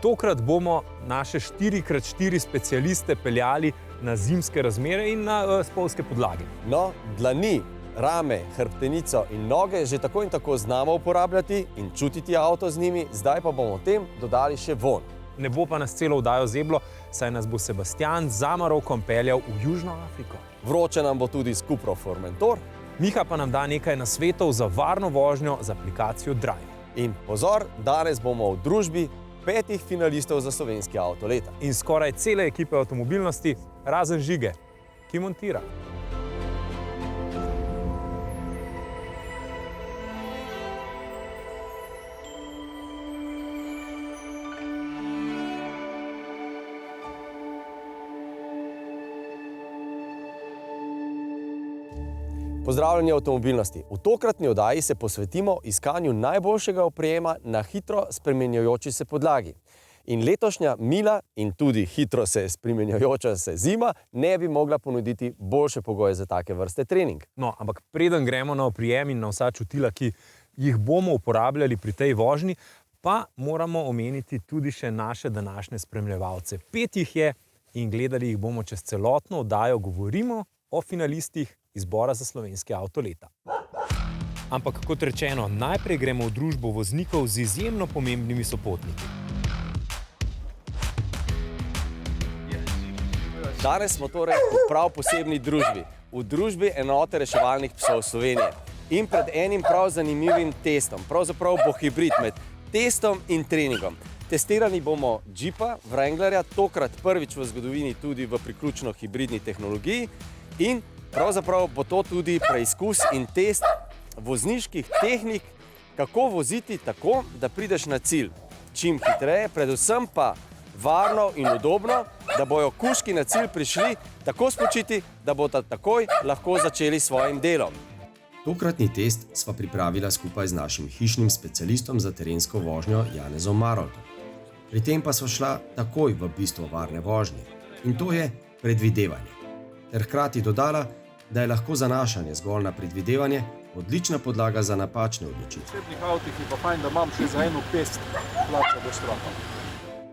tokrat bomo naše 4x4 specialiste peljali na zimske razmere in na spolzke podlage. No, dlani, rame, hrbtenico in noge že tako in tako znamo uporabljati in čutiti avto z njimi, zdaj pa bomo tem dodali še vonj. Ne bo pa nas celo vdajo zeblo, saj nas bo Sebastian za Marokom peljal v Južno Afriko. Vroče nam bo tudi s Cupro Formentor. Miha pa nam da nekaj nasvetov za varno vožnjo z aplikacijo Drive. In pozor, danes bomo v družbi 5 finalistov za slovenski avto leta. In skoraj cele ekipe avtomobilnosti, razen Žige, ki montira. Pozdravljeni avtomobilnosti. V tokratni oddaji se posvetimo iskanju najboljšega oprijema na hitro spremenjajoči se podlagi. In letošnja mila in tudi hitro se spremenjajoča se zima ne bi mogla ponuditi boljše pogoje za take vrste trening. No, ampak preden gremo na oprijem in na vsa čutila, ki jih bomo uporabljali pri tej vožnji, pa moramo omeniti tudi še naše današnje spremljevalce. 5 jih je in gledali jih bomo čez celotno oddajo. Govorimo o finalistih izbora za slovenski avto leta. Ampak kot rečeno, najprej gremo v družbo voznikov z izjemno pomembnimi sopotniki. Danes smo torej v prav posebni družbi, v družbi enote reševalnih psov Slovenije. In pred enim prav zanimivim testom, pravzaprav bo hibrid med testom in treningom. Testirani bomo Jeepa Wranglerja, tokrat prvič v zgodovini tudi v priključno hibridni tehnologiji, in pravzaprav bo to tudi preizkus in test vozniških tehnik, kako voziti tako, da prideš na cilj čim hitreje, predvsem pa varno in udobno, da bojo kužki na cilj prišli tako spočiti, da bodo takoj lahko začeli s svojim delom. Tokratni test sva pripravila skupaj z našim hišnim specialistom za terensko vožnjo Janezom Maroltom. Pri tem pa sva šla takoj v bistvo varne vožnje, in to je predvidevanje. Ter hkrati dodala, da je lahko zanašanje zgolj na predvidevanje odlična podlaga za napačne odločitve. V osebnih avtih je pa fajn, da imam še za eno pest plača do stropa.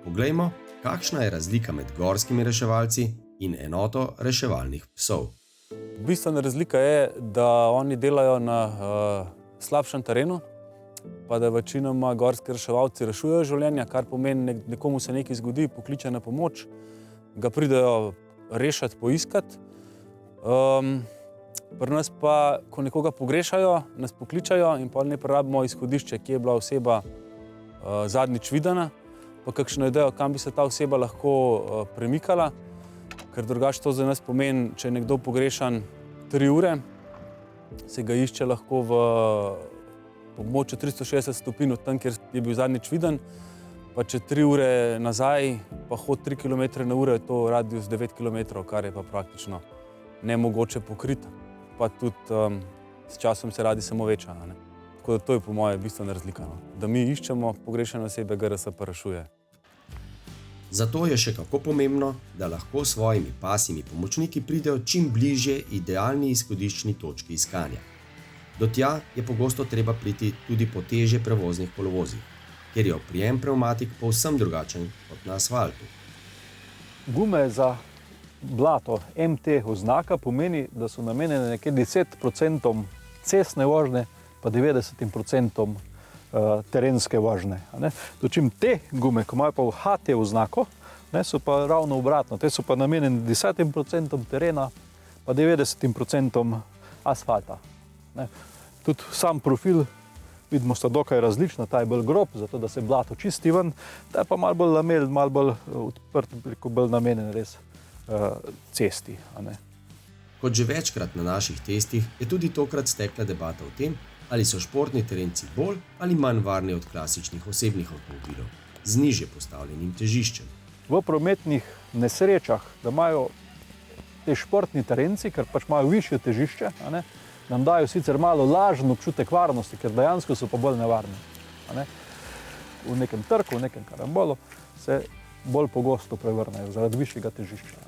Poglejmo, kakšna je razlika med gorskimi reševalci in enoto reševalnih psov. Bistvena razlika je, da oni delajo na slabšem terenu, pa da večinoma gorski reševalci rešujejo življenja, kar pomeni, nekomu se nekaj zgodi, pokliče na pomoč, ga pridejo rešati, poiskati. Pri nas pa, ko nekoga pogrešajo, nas pokličajo in pa ne rabimo izhodišče, kje je bila oseba zadnjič videna, pa kakšno idejo, kam bi se ta oseba lahko premikala, ker drugače to za nas pomeni, če je nekdo pogrešan 3 ure, se ga išče lahko v območju 360 stopinj od tam, kjer je bil zadnjič viden, pa če 3 ure nazaj, pa hod 3 km na uro, je to radius 9 km, kar je pa praktično nemogoče pokriti, pa tudi s časom se radi samo veča. Tako da to je po moje bistvena razlika, da mi iščemo pogrešane osebe, GRS pa rešuje. Zato je še kako pomembno, da lahko s svojimi pasjimi pomočniki pridejo čim bližje idealni izhodiščni točki iskanja. Do tja je pogosto treba priti tudi po težje prevoznih kolovozih, ker je oprijem pnevmatik povsem drugačen kot na asfaltu. Gume za blato MT oznaka pomeni, da so namenjene nekje 10% cestne vožnje, pa 90% terenske vožnje. Dočim te gume, ko imajo pa v HT oznako, so pa ravno obratno. Te so pa namenjene 10% terena, pa 90% asfalta. Tudi sam profil, vidimo, sta dokaj različna, ta je bolj grob, zato da se blato čisti ven, ta je pa malo bolj lamel, malo bolj odprt, bolj namenjen res cesti. Kot že večkrat na naših testih je tudi tokrat stekla debata o tem, ali so športni terenci bolj ali manj varni od klasičnih osebnih avtomobilov z nižje postavljenim težiščem. V prometnih nesrečah, da imajo te športni terenci, ker pač imajo višje težišče, nam dajo sicer malo lažen občutek varnosti, ker dejansko so pa bolj nevarni. V nekem trku, v nekem karambolu se bolj pogosto prevrnejo zaradi višjega težišča.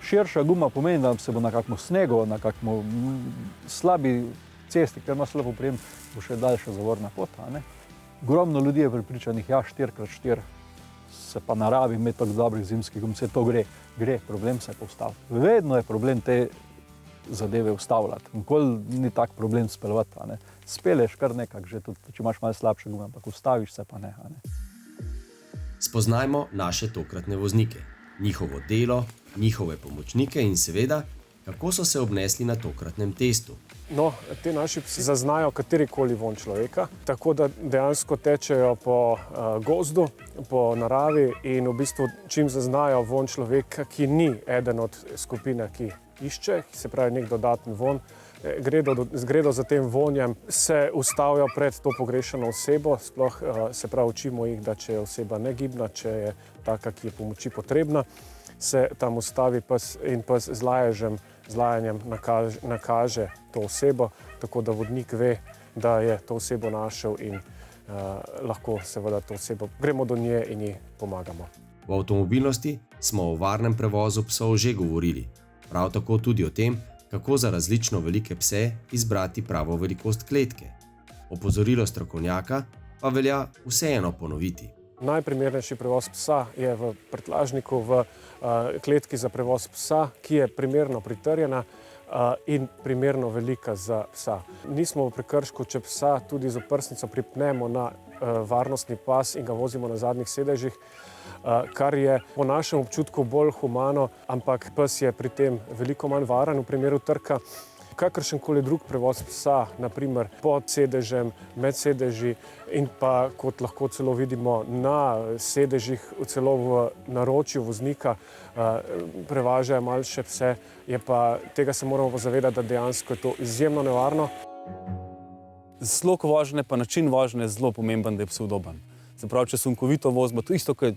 Širša guma pomeni, da se bo na kakšno snegu, na kakšno slabi cesti, ker ima slab oprijem, bo še daljša zavorna pot. Ogromno ljudi je prepričanih, ja, 4x4 se pa naravi imeti tako dobrih zimskih gum, se to gre, problem se je postavil. Vedno je problem te zadeve ustavljati. Nikoli ni tak problem speljati. Speleš kar nekako, že tudi, če imaš malo slabše gume, ampak ustaviš se pa ne. Spoznajmo naše tokratne voznike, njihovo delo, njihove pomočnike in seveda, kako so se obnesli na tokratnem testu. No, ti naši psi zaznajo katerikoli vonj človeka, tako da dejansko tečejo po gozdu, po naravi in v bistvu čim zaznajo vonj človeka, ki ni eden od skupine, ki išče, se pravi nek dodaten vonj, gredo za tem vonjem, se ustavijo pred to pogrešano osebo, sploh se pravi učimo jih, da če je oseba negibna, če je taka, ki je pomoči potrebna, se tam ustavi pes in pes z lajanjem nakaže to osebo, tako da vodnik ve, da je to osebo našel in lahko seveda to osebo gremo do nje in ji pomagamo. V avtomobilnosti smo o varnem prevozu psov že govorili, prav tako tudi o tem, kako za različno velike pse izbrati pravo velikost kletke. Opozorilo strokovnjaka pa velja vseeno ponoviti. Najprimernejši prevoz psa je v prtljažniku, v kletki za prevoz psa, ki je primerno pritrjena in primerno velika za psa. Nismo v prekršku, če psa tudi z oprsnico pripnemo na varnostni pas in ga vozimo na zadnjih sedežih, kar je po našem občutku bolj humano, ampak pes je pri tem veliko manj varen v primeru trka. Kakršenkoli drug prevoz psa, naprimer pod sedežem, med sedeži in pa, kot lahko celo vidimo, na sedežih, celo v naročju voznika, prevažajo malše pse, tega se moramo zavedati, da dejansko je to izjemno nevarno. Slog vožnje pa način vožnje je zelo pomemben, da je psu udoben. Se pravi, če sunkovito vozimo, to isto kot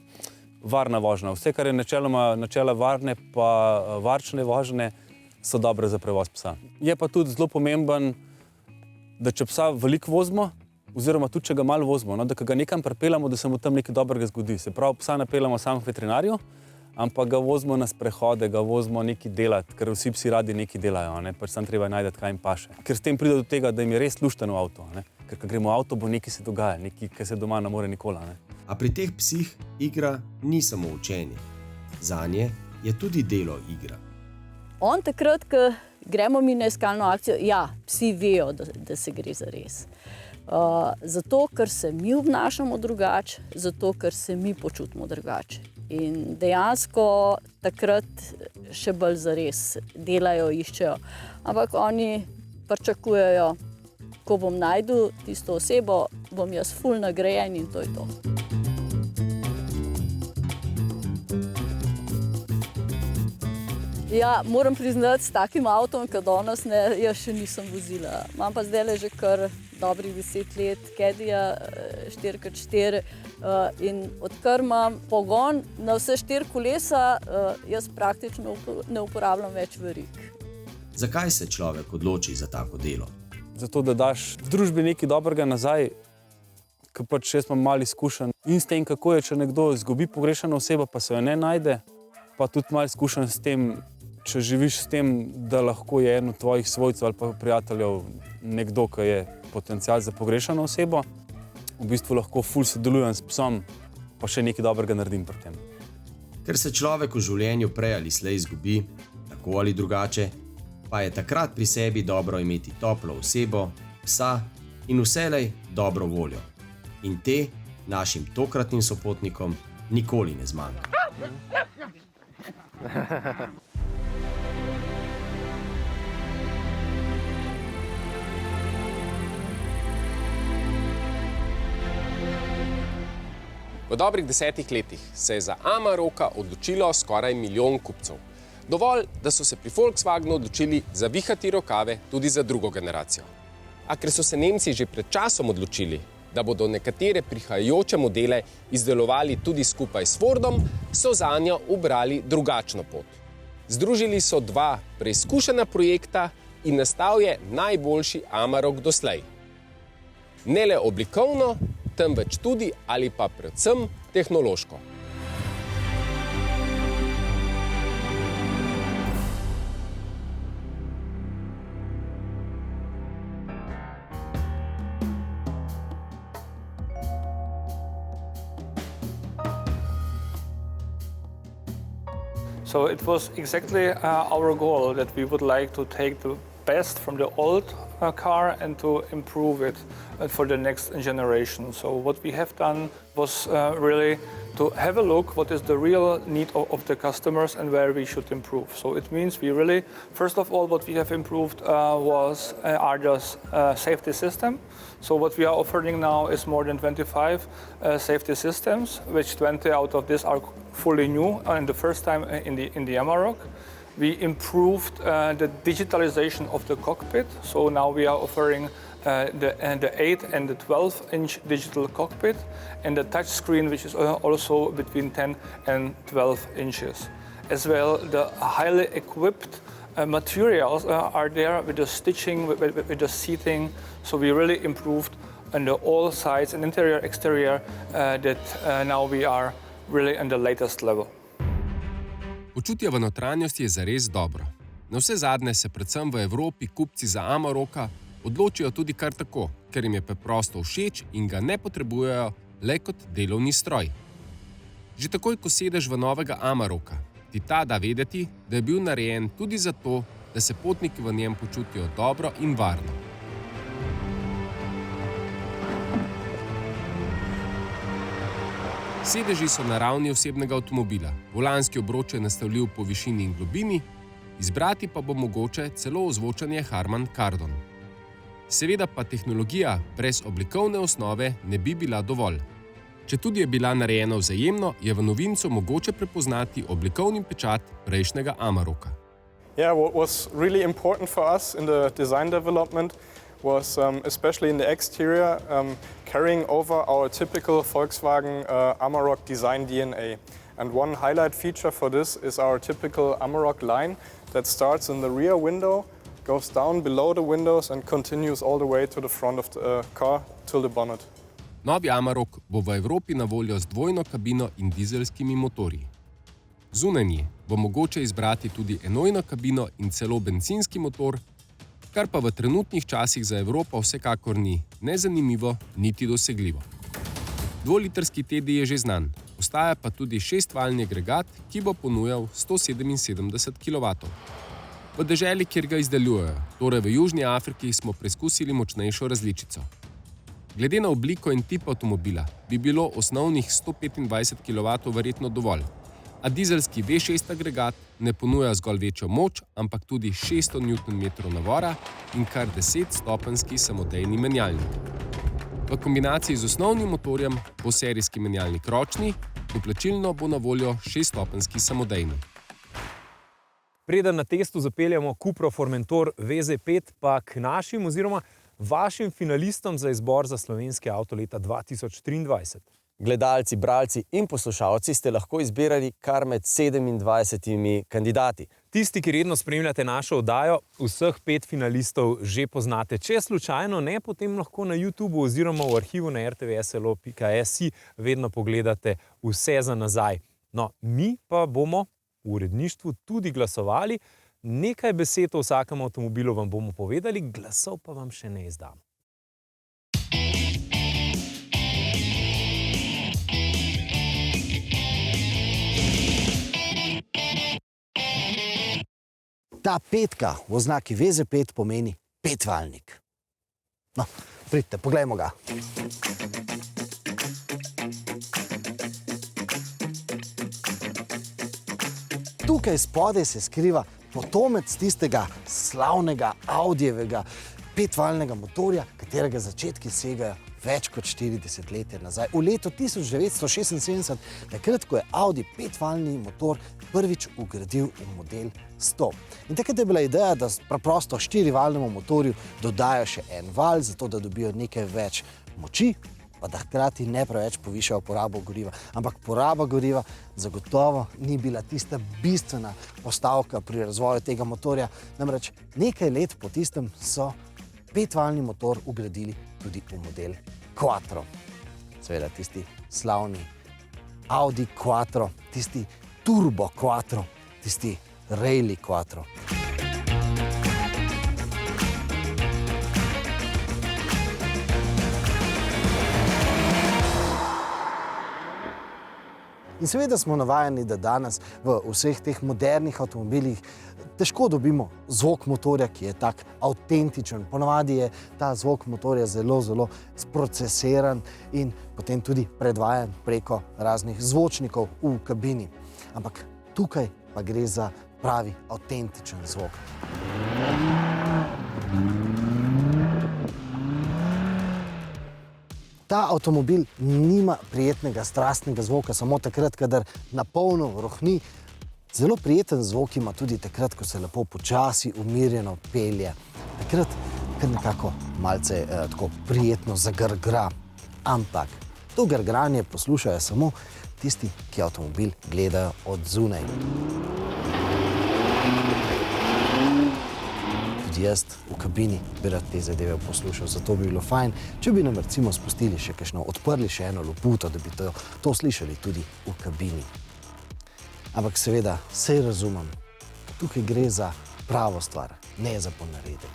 varna vožnja. Vse, kar je načela varne pa varčne vožnje, so dobre za prevoz psa. Je pa tudi zelo pomemben, da če psa veliko vozimo, oziroma tudi če ga malo vozimo, da ga nekam pripeljamo, da se mu tam nekaj dobrega zgodi. Se pravi, psa napeljamo samo k veterinarju, ampak ga vozimo na sprehode, ga vozimo nekaj delati, ker vsi psi radi nekaj delajo, pač sam treba najti, kaj jim paše. Ker s tem pride do tega, da jim je res luštno v avto, ker ko gremo v avto, bo nekaj se dogaja, nekaj, kar se doma ne more nikoli. A pri teh psih igra ni samo učenje. Zanje je tudi delo igra. On takrat, ko gremo mi na iskalno akcijo, psi vejo, da se gre za res. Zato, ker se mi obnašamo drugače, zato, ker se mi počutimo drugače. In dejansko takrat še bolj za res delajo, iščejo. Ampak oni pričakujejo, ko bom našel tisto osebo, bom jaz ful nagrajen in to je to. Ja, moram priznati, s takim avtom, kot danes, jaz še nisem vozila. Imam pa zdaj že kar dobrih 10 let Caddyja 4x4 in odkar imam pogon na vse 4 kolesa, jaz praktično ne uporabljam več verig. Zakaj se človek odloči za tako delo? Zato, da daš v družbi nekaj dobrega nazaj, ker pač jaz imam malo izkušenj. In s tem, kako je, če nekdo izgubi pogrešano osebo, pa se jo ne najde, pa tudi malo izkušenj s tem, če živiš s tem, da lahko je eno tvojih svojcev ali pa prijateljev nekdo, ki je potencial za pogrešano osebo, v bistvu lahko ful sodelujem s psom, pa še nekaj dobrega naredim pri tem. Ker se človek v življenju prej ali slej izgubi, tako ali drugače, pa je takrat pri sebi dobro imeti toplo osebo, psa in vselej dobro voljo. In te našim tokratnim sopotnikom nikoli ne zmanjka. V dobrih 10 letih se je za Amaroka odločilo skoraj 1 milijon kupcev. Dovolj, da so se pri Volkswagenu odločili zavihati rokave tudi za drugo generacijo. A ker so se Nemci že pred časom odločili, da bodo nekatere prihajajoče modele izdelovali tudi skupaj s Fordom, so zanjo ubrali drugačno pot. Združili so 2 preizkušena projekta in nastal je najboljši Amarok doslej. Ne le oblikovno, temveč tudi ali pa predvsem tehnološko. So it was exactly our goal that we would like to take the best from the old car and to improve it for the next generation. So what we have done was really to have a look what is the real need of the customers and where we should improve. So it means we really, first of all, what we have improved was ARJA's safety system. So what we are offering now is more than 25 safety systems, which 20 out of these are fully new and the first time in the Amarok. We improved the digitalization of the cockpit. So now we are offering the 8 and the 12-inch digital cockpit and the touch screen, which is also between 10 and 12 inches. As well, the highly equipped materials are there with the stitching, with the seating. So we really improved on all sides and interior, exterior, that now we are really on the latest level. Počutje v notranjosti je zares dobro. Navsezadnje se predvsem v Evropi kupci za Amaroka odločijo tudi kar tako, ker jim je preprosto všeč in ga ne potrebujejo le kot delovni stroj. Že takoj, ko sedeš v novega Amaroka, ti ta da vedeti, da je bil narejen tudi zato, da se potniki v njem počutijo dobro in varno. Sedeži so na ravni osebnega avtomobila, volanski obroč je nastavljiv po višini in globini, izbrati pa bo mogoče celo ozvočanje Harman Kardon. Seveda pa tehnologija brez oblikovne osnove ne bi bila dovolj. Četudi je bila narejena vzajemno, je v novincu mogoče prepoznati oblikovni pečat prejšnjega Amaroka. Yeah, what was really important for us in the design development was especially in the exterior carrying over our typical Volkswagen Amarok design DNA. And one highlight feature for this is our typical Amarok line that starts in the rear window, goes down below the windows and continues all the way to the front of the car till the bonnet. Novi Amarok bo v Evropi na voljo z dvojno kabino in dizelskimi motorji. Zunaj nje bo mogoče izbrati tudi enojno kabino in celo bencinski motor, kar pa v trenutnih časih za Evropo vsekakor ni ne zanimivo, niti dosegljivo. Dvolitrski TDI je že znan, ostaja pa tudi šestvaljni agregat, ki bo ponujal 177 kW. V deželi, kjer ga izdeljujejo, torej v Južni Afriki, smo preizkusili močnejšo različico. Glede na obliko in tip avtomobila bi bilo osnovnih 125 kW verjetno dovolj, a dizelski V6 agregat ne ponuja zgolj večjo moč, ampak tudi 600 Nm navora in kar 10-stopenjski samodejni menjalnik. V kombinaciji z osnovnim motorjem bo serijski menjalnik ročni, doplačilno bo na voljo 6-stopenjski samodejni. Preden na testu zapeljamo Cupro Formentor VZ5, pa k našim oziroma vašim finalistom za izbor za slovenski avto leta 2023. Gledalci, bralci in poslušalci ste lahko izbirali kar med 27 kandidati. Tisti, ki redno spremljate našo oddajo, vseh 5 finalistov že poznate. Če slučajno ne, potem lahko na YouTubeu oziroma v arhivu na rtvslo.si vedno pogledate vse za nazaj. No, mi pa bomo v uredništvu tudi glasovali. Nekaj besed o vsakem avtomobilu vam bomo povedali, glasov pa vam še ne izdamo. Ta petka v oznaki VZ5 pomeni petvaljnik. No, pridite, poglejmo ga. Tukaj spodaj se skriva potomec tistega slavnega Audijevega petvaljnega motorja, katerega začetki segajo več kot 40 let nazaj. V letu 1976, takrat, ko je Audi petvaljni motor prvič vgradil v model 100. In takrat je bila ideja, da preprosto štirivaljnemu motorju dodajo še en val, zato da dobijo nekaj več moči, pa da hkrati ne preveč povišajo porabo goriva. Ampak poraba goriva zagotovo ni bila tista bistvena postavka pri razvoju tega motorja. Namreč nekaj let po tistem so petvaljni motor vgradili tudi v model Quattro. Seveda tisti slavni Audi Quattro, tisti Turbo Quattro, tisti Rally Quattro. In seveda smo navajeni, da danes v vseh teh modernih avtomobilih težko dobimo zvok motorja, ki je tak avtentičen. Ponavadi je ta zvok motorja zelo, zelo sprocesiran in potem tudi predvajan preko raznih zvočnikov v kabini. Ampak tukaj pa gre za pravi avtentičen zvok. Ta avtomobil nima prijetnega, strastnega zvoka samo takrat, kadar na polno rohni. Zelo prijeten zvok ima tudi takrat, ko se lepo počasi, umirjeno pelje. Takrat kar nekako malce tako prijetno zagrgra. Ampak to grgranje poslušajo samo tisti, ki avtomobil gledajo od zunaj. Tudi jaz v kabini bi rad te zadeve poslušal, zato bi bilo fajn, če bi nam recimo spustili še kakšno, odprli še eno loputo, da bi to slišali tudi v kabini. Ampak seveda, saj razumem, tukaj gre za pravo stvar, ne za ponaredek.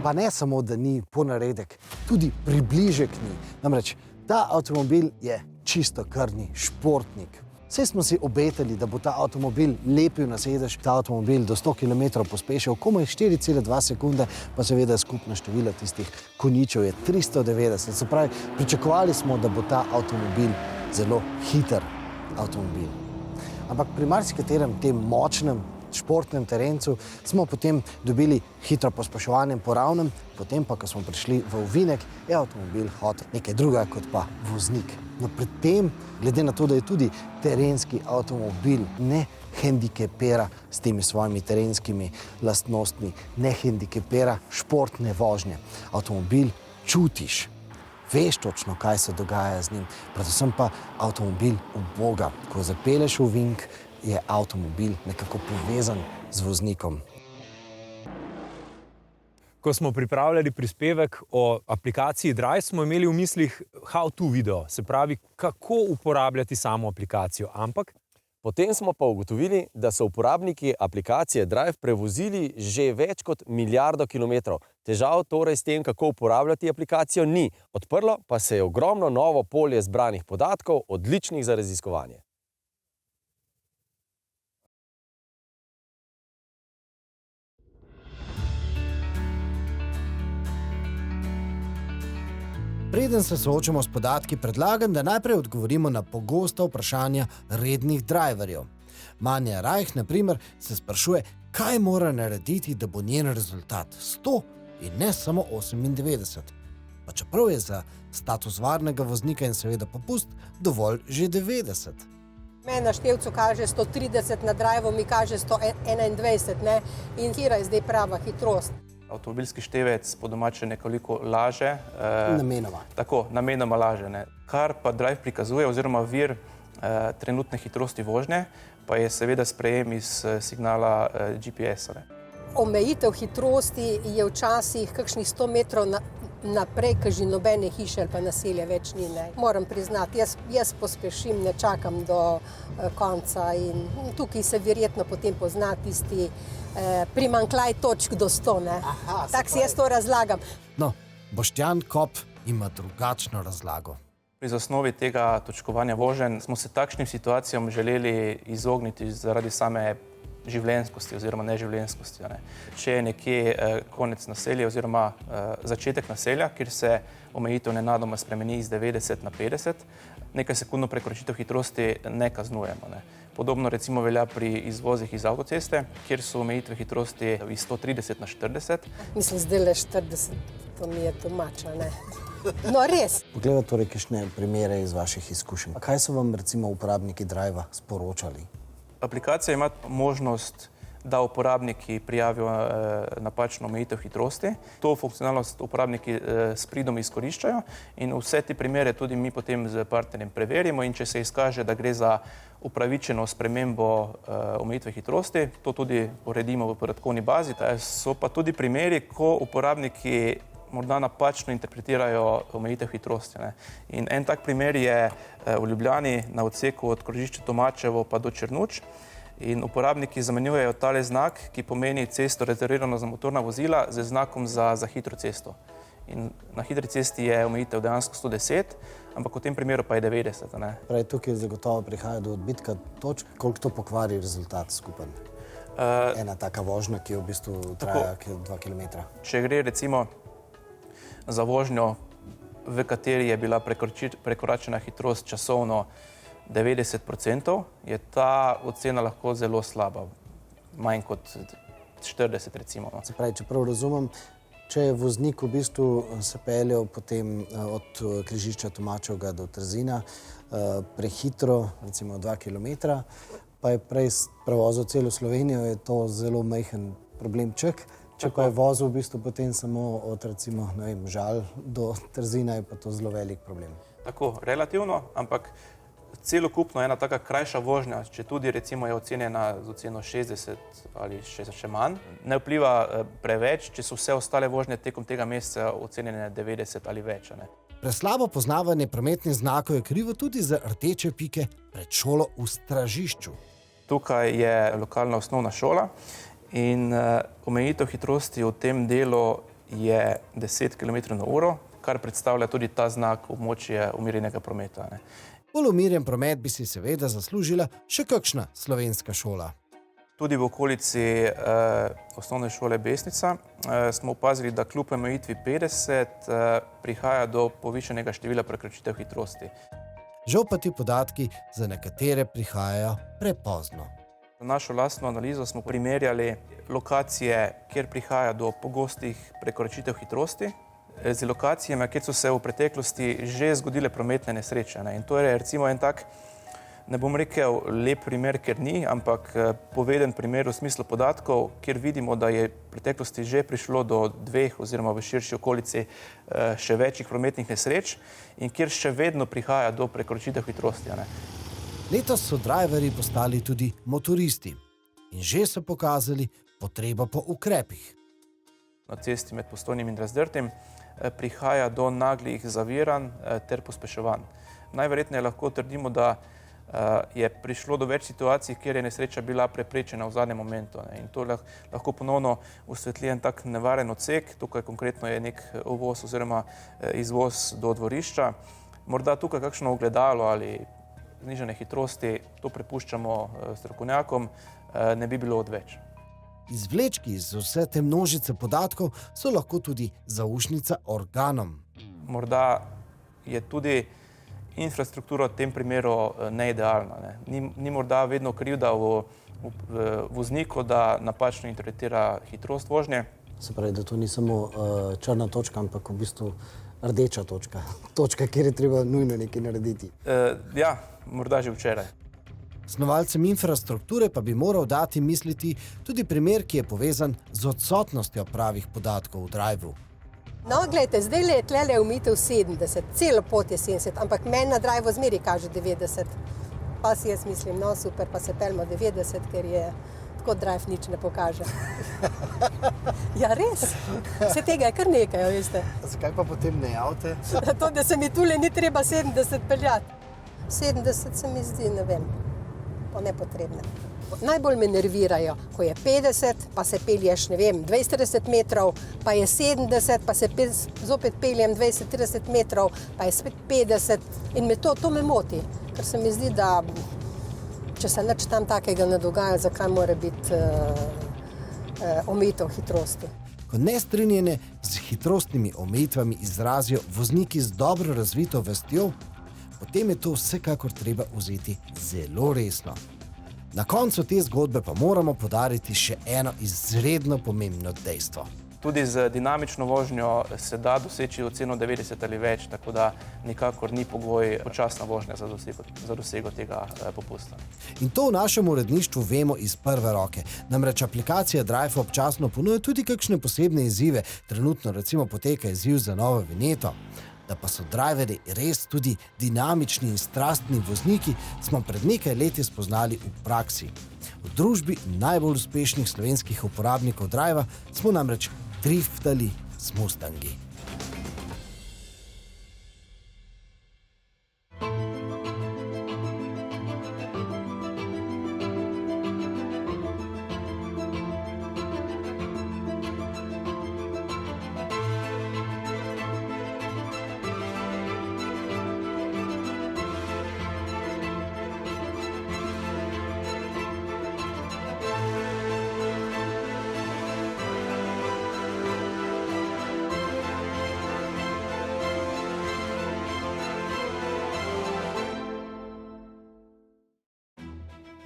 Pa ne samo, da ni ponaredek, tudi približek ni. Namreč, ta avtomobil je čisto krvni športnik. Vse smo si obetali, da bo ta avtomobil lepil na sedež, ta avtomobil do 100 km pospešil, komaj 4,2 sekunde, pa seveda skupno število tistih konjičev je 390. Se pravi, pričakovali smo, da bo ta avtomobil zelo hiter avtomobil. Ampak pri marsikaterem tem močnem športnem terencu smo potem dobili hitro pospeševanje po ravnem, potem pa, ko smo prišli v ovinek, je avtomobil hotel nekaj druga kot pa voznik. No, pri tem, glede na to, da je tudi terenski avtomobil, ne hendikepira s temi svojimi terenskimi lastnostmi, ne hendikepira športne vožnje. Avtomobil čutiš, veš točno, kaj se dogaja z njim, predvsem pa avtomobil uboga. Ko zapelješ v ovink, je avtomobil nekako povezan z voznikom. Ko smo pripravljali prispevek o aplikaciji Drive, smo imeli v mislih how-to video, se pravi, kako uporabljati samo aplikacijo, ampak potem smo pa ugotovili, da so uporabniki aplikacije Drive prevozili že več kot milijardo kilometrov. Težav torej s tem, kako uporabljati aplikacijo, ni. Odprlo pa se je ogromno novo polje zbranih podatkov, odličnih za raziskovanje. Preden se soočamo s podatki, predlagam, da najprej odgovorimo na pogosta vprašanja rednih driverjev. Manja Rajh, na primer, se sprašuje, kaj mora narediti, da bo njen rezultat 100 in ne samo 98. Pa čeprav je za status varnega voznika in seveda popust dovolj že 90. Meni na števcu kaže 130, na drivu mi kaže 121, ne? In kira je zdaj prava hitrost. Avtomobilski števec po domače nekoliko laže. Namenoma. Tako, namenoma laže. Ne. Kar pa Drive prikazuje, oziroma vir trenutne hitrosti vožnje, pa je seveda sprejem iz signala GPS-a. Omejitev hitrosti je včasih kakšnih 100 metrov naprej, ker že nobene hiše ali pa naselja več ni. Ne. Moram priznati, jaz pospešim, ne čakam do konca in tukaj se verjetno potem pozna tisti primanjkljaj točk do 100. Tako si jaz to razlagam. No, Boštjan Kop ima drugačno razlago. Pri zasnovi tega točkovanja voženj smo se takšnim situacijam želeli izogniti zaradi same življenjskosti oziroma neživljenjskosti. Ne. Če je nekje konec naselja oziroma začetek naselja, kjer se omejitev nenadoma spremeni iz 90 na 50, nekaj sekundno prekoračitev hitrosti ne kaznujemo. Ne. Podobno recimo velja pri izvozih iz avtoceste, kjer so omejitve hitrosti iz 130 na 40. Mislim, zdaj le 40, to mi je domača, ne. No, res. Poglejmo torej kakšne primere iz vaših izkušenj. Kaj so vam recimo uporabniki Drive-a sporočali? Aplikacija ima možnost, da uporabniki prijavijo napačno omejitev hitrosti. To funkcionalnost uporabniki s pridom izkoriščajo in vse te primere tudi mi potem z partnerjem preverimo in če se izkaže, da gre za upravičeno spremembo omejitve hitrosti, to tudi uredimo v podatkovni bazi. So pa tudi primeri, ko uporabniki morda napačno interpretirajo omejitev hitrosti. Ne. In en tak primer je v Ljubljani na odseku od krožišča Tomačevo pa do Črnuč. In uporabniki zamenjujejo tale znak, ki pomeni cesto rezervirano za motorna vozila, z znakom za hitro cesto. In na hitri cesti je omejitev dejansko 110, ampak v tem primeru pa je 90. Ne? Pravi, tukaj zagotovo prihaja do odbitka točk, koliko to pokvari rezultat skupen? Ena taka vožnja, ki v bistvu traja 2 km. Če gre recimo za vožnjo, v kateri je bila prekoračena hitrost časovno 90%, je ta ocena lahko zelo slaba, manj kot 40 recimo. Se pravi, če prav razumem, če je voznik v bistvu se peljal potem od križišča Tomačevega do Trzina prehitro, recimo 2 km, pa je prej prevozil celo Slovenijo, je to zelo majhen problemček. Če pa je vozil v bistvu potem samo od recimo, ne vem, Žal do Trzina, je pa to zelo velik problem. Tako, relativno, ampak celokupno ena taka krajša vožnja, če tudi recimo je ocenjena z oceno 60 ali še manj, ne vpliva preveč, če so vse ostale vožnje tekom tega meseca ocenjene 90 ali več. Ne? Preslabo poznavanje prometnih znakov je krivo tudi za rdeče pike pred šolo v Stražišču. Tukaj je lokalna osnovna šola in omejitev hitrosti v tem delu je 10 km/h, kar predstavlja tudi ta znak območje umirjenega prometa. Ne? Bolj umirjen promet bi si seveda zaslužila še kakšna slovenska šola. Tudi v okolici osnovne šole Besnica smo opazili, da kljub omejitvi 50 prihaja do povišanega števila prekoračitev hitrosti. Žal pa ti podatki za nekatere prihajajo prepozno. Za našo lastno analizo smo primerjali lokacije, kjer prihaja do pogostih prekoračitev hitrosti, z lokacijami, kjer so se v preteklosti že zgodile prometne nesreče. Ne? In to je recimo en tak, ne bom rekel lep primer, ker ni, ampak poveden primer v smislu podatkov, kjer vidimo, da je v preteklosti že prišlo do 2 oziroma v širši okolici še večjih prometnih nesreč in kjer še vedno prihaja do prekoračitev hitrosti. Ne? Letos so driverji postali tudi motoristi in že so pokazali potrebo po ukrepih. Na cesti med Postojnim in Razdrtim prihaja do naglih zaviranj ter pospeševanj. Najverjetneje lahko trdimo, da je prišlo do več situacij, kjer je nesreča bila preprečena v zadnjem momentu. Ne. In to lahko ponovno osvetli en tak nevaren odsek. Tukaj konkretno je nek uvoz oziroma izvoz do dvorišča. Morda tukaj kakšno ogledalo ali znižane hitrosti, to prepuščamo strokovnjakom, ne bi bilo odveč. Izvlečki iz vse te množice podatkov so lahko tudi zaušnica organom. Morda je tudi infrastruktura v tem primeru neidealna. Ne. Ni morda vedno krivda v vozniku, da napačno interpretira hitrost vožnje. Se pravi, da to ni samo črna točka, ampak v bistvu rdeča točka. Točka, kjer je treba nujno nekaj narediti. Ja, morda že včeraj. Snovalcem infrastrukture pa bi moral dati misliti tudi primer, ki je povezan z odsotnostjo pravih podatkov v driveu. No, gledajte, zdaj je tlele omejitev 70, celo pot je 70, ampak meni na driveu zmeri kaže 90. Pa si jaz mislim, no super, pa se peljemo 90, ker je tako drive nič ne pokaže. Ja, res. Vse tega je kar nekaj, veste. Zakaj pa potem ne javite? To, da se mi tule ni treba 70 peljati. 70 se mi zdi, ne vem, pa nepotrebne. Najbolj me nervirajo, ko je 50, pa se pelješ, ne vem, 20-30 metrov, pa je 70, pa se zopet peljem 20-30 metrov, pa je spet 50 in me to me moti, ker se mi zdi, da če se nič tam takega ne dogaja, zakaj mora biti omejitev hitrosti. Ko nestrinjene z hitrostnimi omejitvami izrazijo vozniki z dobro razvito vestjo, potem je to vsekakor treba vzeti zelo resno. Na koncu te zgodbe pa moramo poudariti še eno izredno pomembno dejstvo. Tudi z dinamično vožnjo se da doseči oceno 90 ali več, tako da nikakor ni pogoj počasna vožnja za dosego tega popusta. In to v našem uredništvu vemo iz prve roke. Namreč aplikacija Drive občasno ponuja tudi kakšne posebne izzive. Trenutno recimo poteka izziv za novo vinjeto. Da pa so driverji res tudi dinamični in strastni vozniki, smo pred nekaj leti spoznali v praksi. V družbi najbolj uspešnih slovenskih uporabnikov Drivea smo namreč driftali s Mustangi.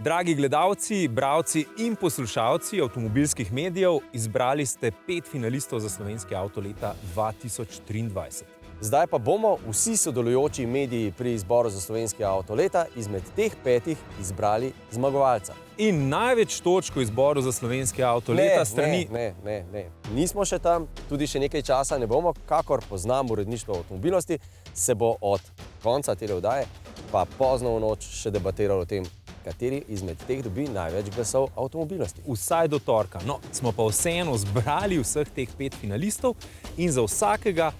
Dragi gledalci, bralci in poslušalci avtomobilskih medijev, izbrali ste 5 finalistov za slovenski avto leta 2023. Zdaj pa bomo vsi sodelujoči mediji pri izboru za slovenski avto leta izmed teh 5 izbrali zmagovalca. In največ točk v izboru za slovenski avto leta strani... Ne. Nismo še tam, tudi še nekaj časa ne bomo, kakor poznam uredništvo avtomobilnosti, se bo od konca te oddaje pa pozno v noč še debatiralo o tem, kateri izmed teh dobi največ glasov avtomobilnosti. Vsaj do torka. No, smo pa vseeno zbrali vseh teh 5 finalistov in za vsakega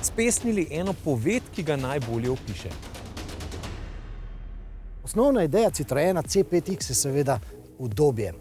spesnili eno poved, ki ga najbolje opiše. Osnovna ideja Citroena C5X je seveda udobje.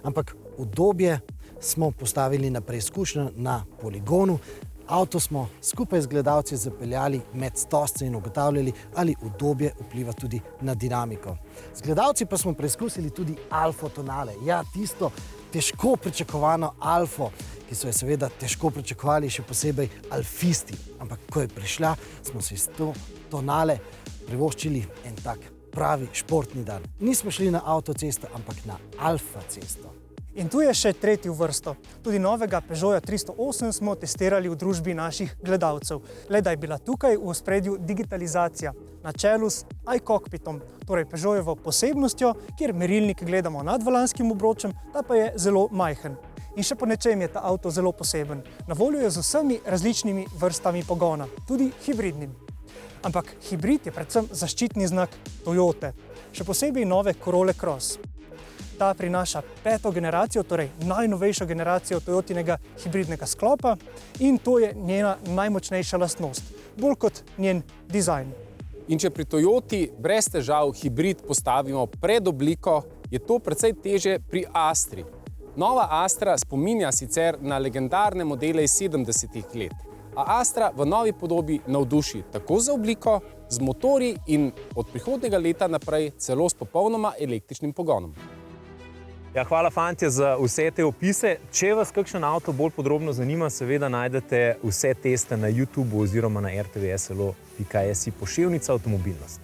Ampak udobje smo postavili na preizkušnjo na poligonu. Avto smo skupaj z gledalci zapeljali med stosce in ugotavljali, ali udobje vpliva tudi na dinamiko. Z gledalci pa smo preizkusili tudi alfo tonale. Ja, tisto težko pričakovano alfo, ki so je seveda težko pričakovali, še posebej alfisti. Ampak ko je prišla, smo si s to tonale privoščili en tak pravi športni dan. Nismo šli na avtocesto, ampak na alfa cesto. In tu je še tretji v vrsto. Tudi novega Peugeota 308 smo testirali v družbi naših gledalcev. Le da je bila tukaj v ospredju digitalizacija, na čelu s iCockpitom, torej Peugeotovo posebnostjo, kjer merilnik gledamo nad volanskim obročem, ta pa je zelo majhen. In še po nečem je ta avto zelo poseben. Na voljo je z vsemi različnimi vrstami pogona, tudi hibridnim. Ampak hibrid je predvsem zaščitni znak Toyote, še posebej nove Corolle Cross. Ta prinaša 5. generacijo, torej najnovejšo generacijo Toyotinega hibridnega sklopa in to je njena najmočnejša lastnost, bolj kot njen dizajn. In če pri Toyoti brez težav hibrid postavimo pred obliko, je to precej teže pri Astri. Nova Astra spominja sicer na legendarne modele iz 70-ih let, a Astra v novi podobi navduši tako za obliko, z motorji in od prihodnjega leta naprej celo s popolnoma električnim pogonom. Ja, hvala fantje za vse te opise. Če vas kakšen avto bolj podrobno zanima, seveda najdete vse teste na YouTube oziroma na rtvslo.si poševnica avtomobilnost.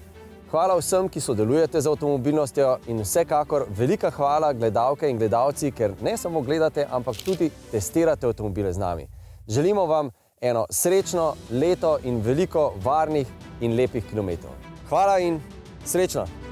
Hvala vsem, ki sodelujete z avtomobilnostjo in vsekakor velika hvala gledalke in gledalci, ker ne samo gledate, ampak tudi testirate avtomobile z nami. Želimo vam eno srečno leto in veliko varnih in lepih kilometrov. Hvala in srečno!